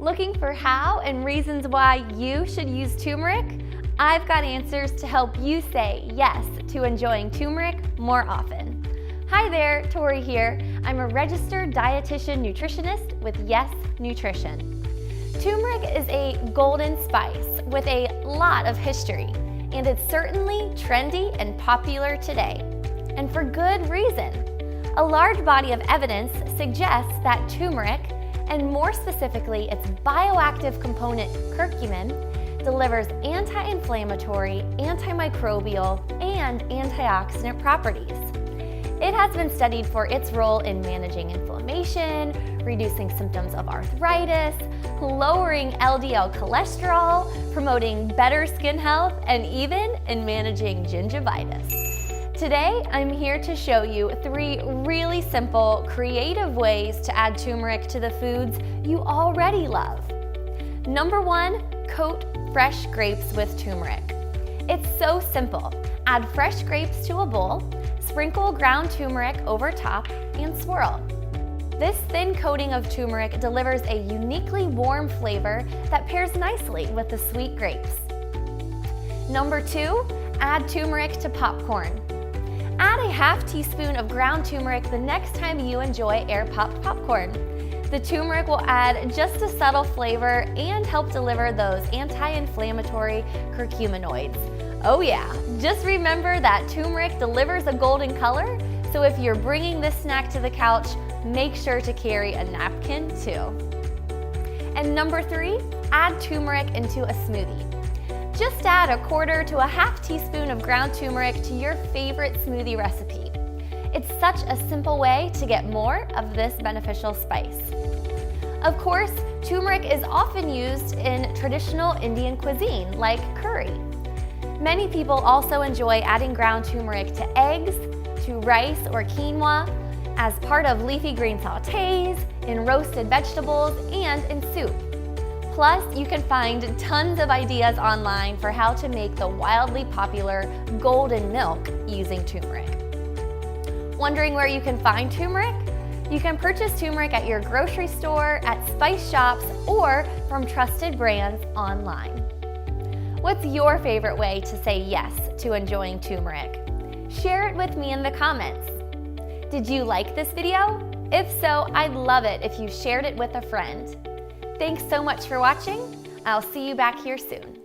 Looking for how and reasons why you should use turmeric? I've got answers to help you say yes to enjoying turmeric more often. Hi there, Tori here. I'm a registered dietitian nutritionist with Yes Nutrition. Turmeric is a golden spice with a lot of history, and it's certainly trendy and popular today. And for good reason. A large body of evidence suggests that turmeric, and more specifically its bioactive component curcumin, delivers anti-inflammatory, antimicrobial, and antioxidant properties. It has been studied for its role in managing inflammation, reducing symptoms of arthritis, lowering LDL cholesterol, promoting better skin health, and even in managing gingivitis. Today, I'm here to show you 3 really simple, creative ways to add turmeric to the foods you already love. Number 1, coat fresh grapes with turmeric. It's so simple. Add fresh grapes to a bowl, sprinkle ground turmeric over top, and swirl. This thin coating of turmeric delivers a uniquely warm flavor that pairs nicely with the sweet grapes. Number 2, add turmeric to popcorn. Add a half teaspoon of ground turmeric the next time you enjoy air-popped popcorn. The turmeric will add just a subtle flavor and help deliver those anti-inflammatory curcuminoids. Oh yeah, just remember that turmeric delivers a golden color, so if you're bringing this snack to the couch, make sure to carry a napkin too. And number 3, add turmeric into a smoothie. Just add 1/4 to a half teaspoon of ground turmeric to your favorite smoothie recipe. It's such a simple way to get more of this beneficial spice. Of course, turmeric is often used in traditional Indian cuisine like curry. Many people also enjoy adding ground turmeric to eggs, to rice or quinoa, as part of leafy green sautés, in roasted vegetables, and in soup. Plus, you can find tons of ideas online for how to make the wildly popular golden milk using turmeric. Wondering where you can find turmeric? You can purchase turmeric at your grocery store, at spice shops, or from trusted brands online. What's your favorite way to say yes to enjoying turmeric? Share it with me in the comments. Did you like this video? If so, I'd love it if you shared it with a friend. Thanks so much for watching. I'll see you back here soon.